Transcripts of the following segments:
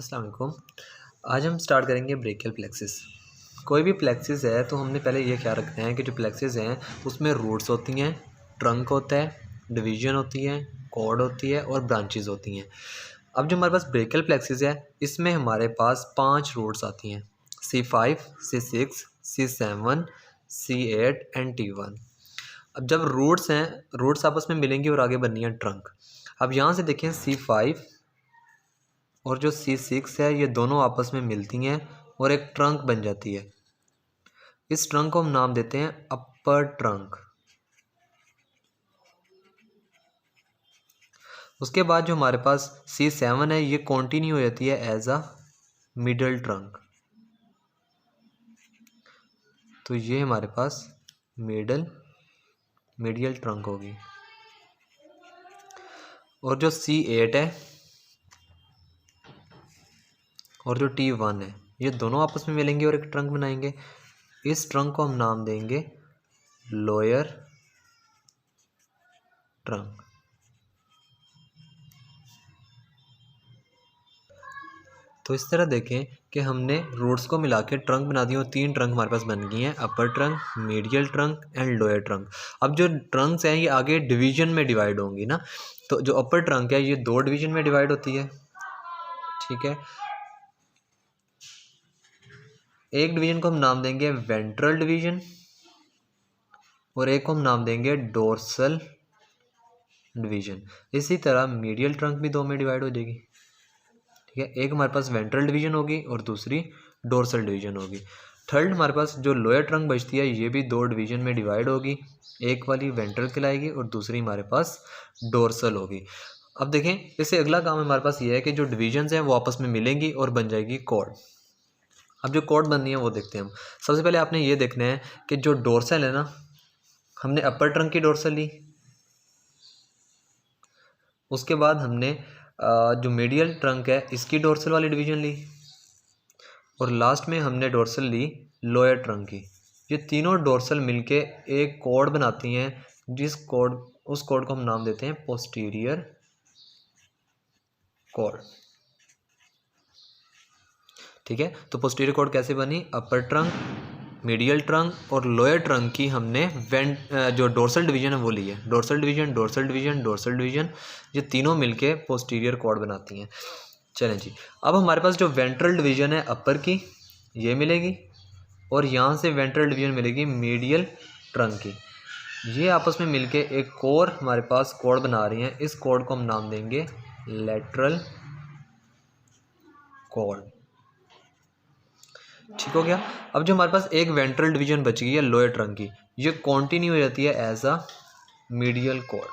अस्सलाम वालेकुम। आज हम स्टार्ट करेंगे ब्रेकियल प्लेक्सिस। कोई भी प्लेक्सिस है तो हमने पहले ये ख्याल रखना है कि जो प्लेक्सिस हैं उसमें रूट्स होती हैं, ट्रंक होता है, डिवीजन होती है, कॉर्ड होती है और ब्रांचेस होती हैं। अब जो हमारे पास ब्रेकियल प्लेक्सिस है इसमें हमारे पास 5 रूट्स आती हैं, C5, C6, C7, C8 and T1। अब जब रूट्स हैं, रूट्स आपस में मिलेंगी और आगे बननी है ट्रंक। अब यहाँ से देखें C5 और जो C6 है ये दोनों आपस में मिलती हैं और एक ट्रंक बन जाती है। इस ट्रंक को हम नाम देते हैं अपर ट्रंक। उसके बाद जो हमारे पास C7 है ये कंटिन्यू हो जाती है एज अ मिडल ट्रंक। तो ये हमारे पास मीडियल ट्रंक होगी। और जो C8 है और जो T1 है ये दोनों आपस में मिलेंगे और एक ट्रंक बनाएंगे। इस ट्रंक को हम नाम देंगे लोअर ट्रंक। तो इस तरह देखें कि हमने रूट्स को मिला के ट्रंक बना दिए और 3 ट्रंक हमारे पास बन गई हैं, अपर trunk, medial trunk and lower trunk. अब जो ट्रंक्स हैं ये आगे डिवीजन में डिवाइड होंगी ना, तो जो अपर ट्रंक है ये 2 डिवीजन में डिवाइड होती है, ठीक है। एक डिवीजन को हम नाम देंगे वेंट्रल डिवीजन और एक को हम नाम देंगे डोर्सल डिवीजन। इसी तरह मीडियल ट्रंक भी 2 में डिवाइड हो जाएगी, ठीक है। एक हमारे पास वेंट्रल डिवीजन होगी और दूसरी डोर्सल डिवीजन होगी। थर्ड हमारे पास जो लोअर ट्रंक बचती है ये भी 2 डिवीजन में डिवाइड होगी, एक वाली वेंट्रल कहलाएगी और दूसरी हमारे पास डोर्सल होगी। अब देखें इससे अगला काम हमारे पास ये है कि जो डिवीजन्स हैं वो आपस में मिलेंगी और बन जाएगी कॉर्ड। अब जो कॉर्ड बननी है वो देखते हैं हम। सबसे पहले आपने ये देखना है कि जो डोर्सल है ना, हमने अपर ट्रंक की डोर्सल ली, उसके बाद हमने जो मीडियल ट्रंक है इसकी डोर्सल वाली डिवीजन ली और लास्ट में हमने डोर्सल ली लोअर ट्रंक की। ये तीनों डोर्सल मिलके एक कॉर्ड बनाती हैं, उस कॉर्ड को हम नाम देते हैं पोस्टीरियर कॉर्ड, ठीक है। तो पोस्टीरियर कॉर्ड कैसे बनी? अपर ट्रंक, मीडियल ट्रंक और लोअर ट्रंक की हमने जो डोर्सल डिवीजन है वो ली है। Dorsal division, dorsal division, dorsal division, ये तीनों मिलके पोस्टीरियर कॉर्ड बनाती हैं। चलें जी, अब हमारे पास जो वेंट्रल डिवीजन है अपर की ये मिलेगी और यहाँ से वेंट्रल डिवीजन मिलेगी मीडियल ट्रंक की। ये आपस में मिलके एक कोर हमारे पास कॉर्ड बना रही हैं। इस कॉर्ड को हम नाम देंगे लैटरल कॉर्ड, ठीक हो गया। अब जो हमारे पास एक वेंट्रल डिवीजन बच गई है लोअर ट्रंक की, ये कंटिन्यू हो जाती है एज अ मीडियल कॉर्ड।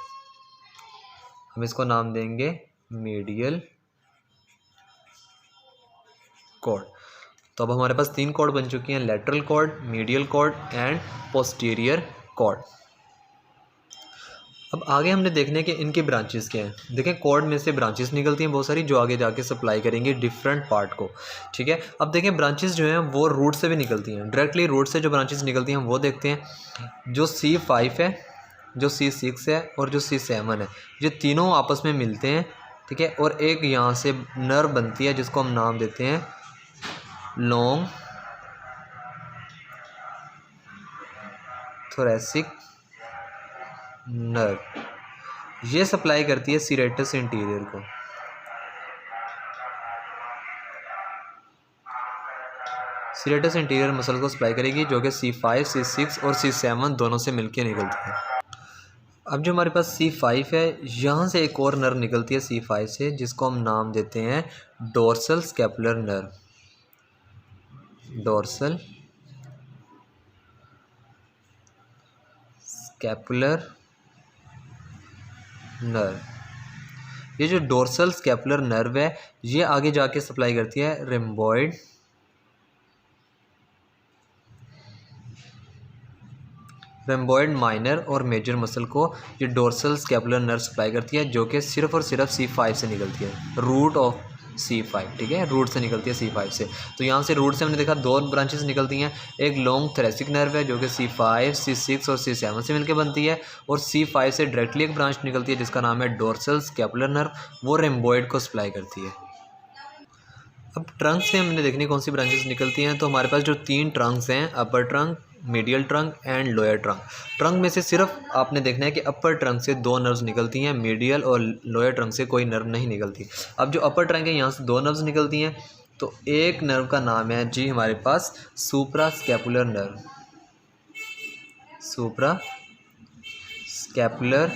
हम इसको नाम देंगे मीडियल कॉर्ड। तो अब हमारे पास 3 कॉर्ड बन चुकी हैं, lateral cord, medial cord and posterior cord. अब आगे हमने देखने के इनकी ब्रांचेस क्या हैं। देखें कॉर्ड में से ब्रांचेस निकलती हैं बहुत सारी जो आगे जाके सप्लाई करेंगी डिफरेंट पार्ट को, ठीक है। अब देखें ब्रांचेस जो हैं वो रूट से भी निकलती हैं, डायरेक्टली रूट से जो ब्रांचेस निकलती हैं वो देखते हैं। जो C5 है, जो C6 है और जो C7 है, ये तीनों आपस में मिलते हैं, ठीक है। और एक यहाँ से नर्व बनती है जिसको हम नाम देते हैं लॉन्ग थोरैसिक नर्व। ये सप्लाई करती है सीरेटस इंटीरियर को। सीरेटस इंटीरियर मसल को सप्लाई करेगी जो कि C5, C6 और C7 दोनों से मिलके निकलती है। अब जो हमारे पास C5 है, यहाँ से एक और नर्व निकलती है C5 से जिसको हम नाम देते हैं dorsal scapular nerve. Dorsal scapular nerve. ये जो डोर्सल स्कैपुलर नर्व है ये आगे जाके सप्लाई करती है रेम्बॉइड माइनर और मेजर मसल को। ये डोर्सल स्कैपुलर नर्व सप्लाई करती है जो कि सिर्फ और सिर्फ C5 से निकलती है, रूट ऑफ C5, ठीक है। रूट से निकलती है C5 से। तो यहाँ से रूट से हमने देखा 2 ब्रांचेस निकलती हैं। एक लॉन्ग थोरैसिक नर्व है जो कि C5, C6 और C7 से मिलकर बनती है और C5 से डायरेक्टली एक ब्रांच निकलती है जिसका नाम है डोर्सल स्कैपुलर नर्व, वो रेम्बॉइड को सप्लाई करती है। अब ट्रंक से हमने देखनी कौन सी ब्रांचेस निकलती हैं। तो हमारे पास जो 3 ट्रंक्स हैं, अपर trunk, medial trunk and lower trunk. Trunk में से सिर्फ आपने देखना है कि अपर ट्रंक से 2 नर्व्स निकलती हैं, मीडियल और लोअर ट्रंक से कोई नर्व नहीं निकलती। अब जो अपर ट्रंक है यहाँ से 2 नर्व्स निकलती हैं। तो एक नर्व का नाम है जी हमारे पास सुप्रा स्कैपुलर नर्व। सुप्रा स्कैपुलर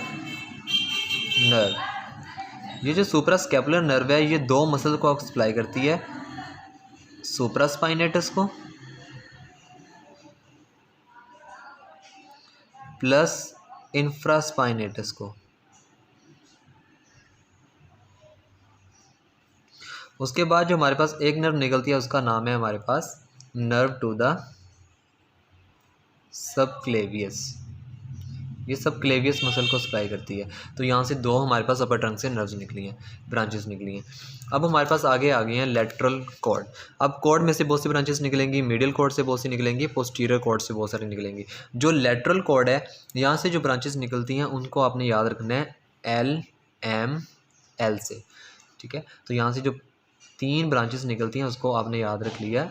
नर्व, ये जो सुप्रा स्कैपुलर नर्व है ये 2 मसल को सप्लाई करती है, सुप्रा स्पाइनेटस को प्लस इंफ्रास्पाइनेटस को। उसके बाद जो हमारे पास एक नर्व निकलती है उसका नाम है हमारे पास नर्व टू द सबक्लेवियस। ये सब क्लेवियस मसल को सप्लाई करती है। तो यहाँ से 2 हमारे पास अपर ट्रंक से नर्व्स निकली हैं, ब्रांचेस निकली हैं। अब हमारे पास आगे आ गए हैं लेटरल कॉर्ड। अब कॉर्ड में से बहुत सी ब्रांचेस निकलेंगी, मिडिल कॉर्ड से बहुत सी निकलेंगी, पोस्टीरियर कॉर्ड से बहुत सारी निकलेंगी। जो लेटरल कॉर्ड है यहाँ से जो ब्रांचेस निकलती हैं उनको आपने याद रखना है LML से, ठीक है। तो यहाँ से जो 3 ब्रांचेस निकलती हैं उसको आपने याद रख लिया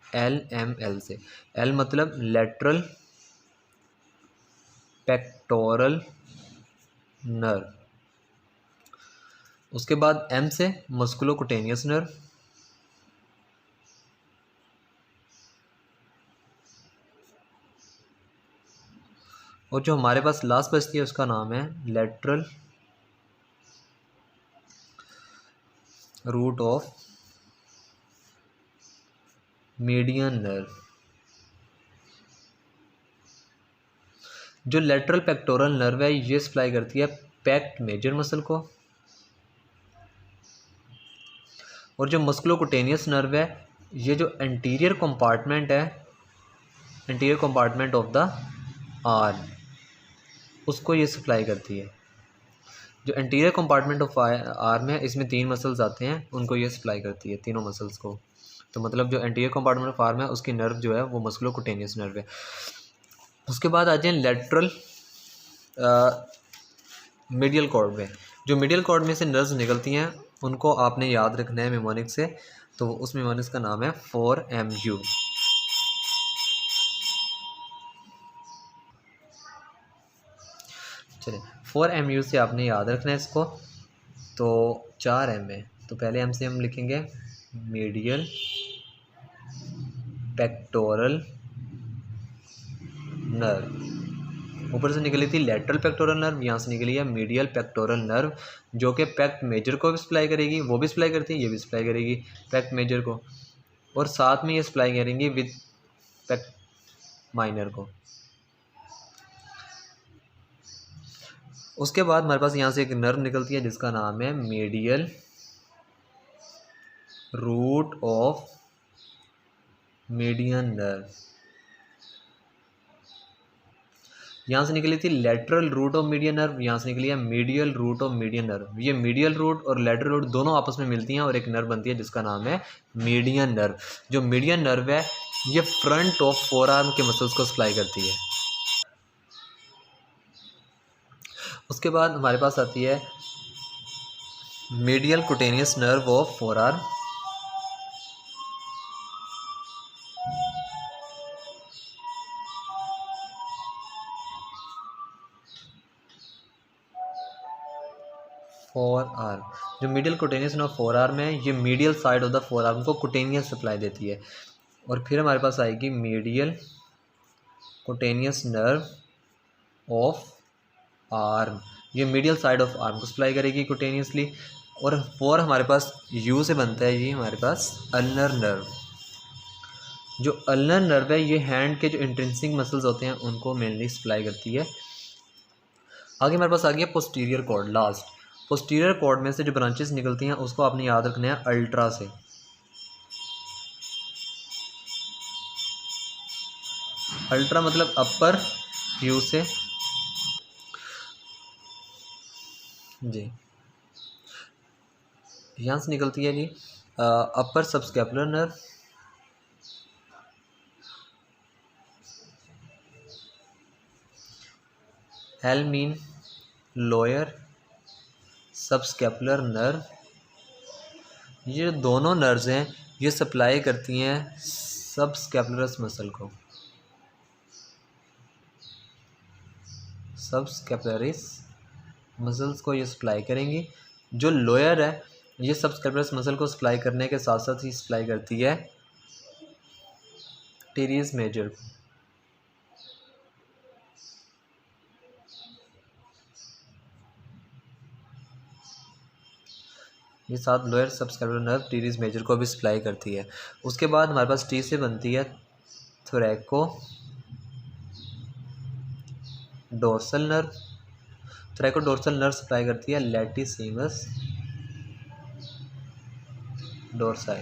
LML से। L मतलब लेटरल पेक्टोरल नर्व, उसके बाद M से मस्कुलोकुटेनियस नर्व, और जो हमारे पास लास्ट बचती है उसका नाम है lateral root of median nerve. जो लेटरल पेक्टोरल नर्व है ये सप्लाई करती है पैक्ट मेजर मसल को, और जो मस्कुलोकुटेनियस नर्व है ये जो एंटीरियर कंपार्टमेंट है, anterior compartment of the arm, उसको ये सप्लाई करती है। जो एंटीरियर कंपार्टमेंट ऑफ आर्म है इसमें 3 मसल्स आते हैं, उनको ये सप्लाई करती है, तीनों मसल्स को। तो मतलब जो एंटीरियर कंपार्टमेंट ऑफ आर्म है उसकी नर्व जो है वो मस्कुलोकुटेनियस नर्व है। उसके बाद आ जाए लेटरल मीडियल कॉर्ड में। जो मीडियल कॉर्ड में से नर्व्स निकलती हैं उनको आपने याद रखना है मेमोनिक से। तो उस मेमोनिक्स का नाम है 4MU। चलिए 4MU से आपने याद रखना है इसको। तो 4M है, तो पहले M से हम लिखेंगे मीडियल पेक्टोरल नर्व। ऊपर से निकली थी लेटरल पेक्टोरल नर्व, यहाँ से निकली है मीडियल पेक्टोरल नर्व, जो कि पैक्ट मेजर को भी सप्लाई करेगी, वो भी सप्लाई करती है, ये भी सप्लाई करेगी पैक्ट मेजर को, और साथ में ये सप्लाई करेंगी विद पैक्ट माइनर को। उसके बाद हमारे पास यहाँ से एक नर्व निकलती है जिसका नाम है medial root of median nerve. यहाँ से निकली थी lateral root of median nerve, यहाँ से निकली है medial root of median nerve. ये मीडियल रूट और लेटरल रूट दोनों आपस में मिलती हैं और एक नर्व बनती है जिसका नाम है मीडियन नर्व। जो मीडियन नर्व है ये फ्रंट ऑफ फोर आर्म के मसल्स को सप्लाई करती है। उसके बाद हमारे पास आती है medial cutaneous nerve of forearm. Forearm, जो medial cutaneous nerve forearm है ये medial side of the forearm को कुटेनियस सप्लाई देती है। और फिर हमारे पास आएगी medial cutaneous nerve of arm, ये मीडियल साइड ऑफ आर्म को सप्लाई करेगी कुटेनियसली। और फोर हमारे पास यू से बनता है, ये हमारे पास अल्नर नर्व। जो अल्नर नर्व है ये हैंड के जो इंट्रिंसिक मसल्स होते हैं उनको मेनली सप्लाई करती है। आगे हमारे पास आ गया posterior cord last. Posterior cord में से जो ब्रांचेस निकलती हैं उसको आपने याद रखना है अल्ट्रा से। अल्ट्रा मतलब अपर यू से जी, यहाँ से निकलती है जी upper subscapular nerve, L mean lower subscapular nerve, ये दोनों नर्व्स हैं ये सप्लाई करती हैं सब स्कैपुलरस मसल को, सब स्कैपुलरिस मसल्स को ये सप्लाई करेंगी। जो लोअर है ये सब स्कैपुलरस मसल को सप्लाई करने के साथ साथ ही सप्लाई करती है टीरियस मेजर को। ये साथ लोअर सबस्कैपुलर नर्व टीरियस मेजर को भी सप्लाई करती है। उसके बाद हमारे पास टी से बनती है थोरैको dorsal nerve. थोरैको dorsal nerve supply करती है लैटिसिमस डोर्साई।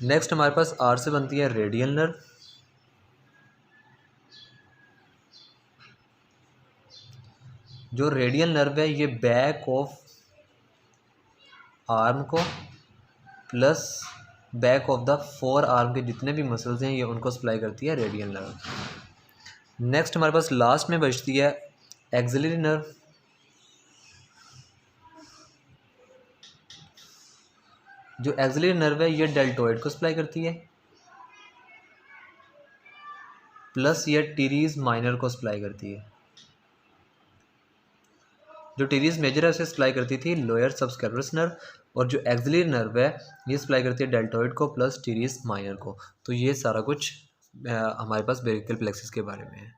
नेक्स्ट हमारे पास आर से बनती है रेडियल नर्व। जो रेडियल नर्व है ये बैक ऑफ आर्म को plus back of the forearm के जितने भी मसल्स हैं ये उनको सप्लाई करती है रेडियल नर्व। नेक्स्ट हमारे पास लास्ट में बचती है एक्सिलरी नर्व। जो एक्सिलरी नर्व है ये डेल्टोइड को सप्लाई करती है प्लस ये टीरीज माइनर को सप्लाई करती है। जो टीरीज मेजर है उसे सप्लाई करती थी लोअर सबस्कैपुलरस नर्व, और जो एक्सिलरी नर्व है ये सप्लाई करती है डेल्टोइड को प्लस टीरीज माइनर को। तो ये सारा कुछ हमारे पास ब्रेकियल प्लेक्सिस के बारे में है।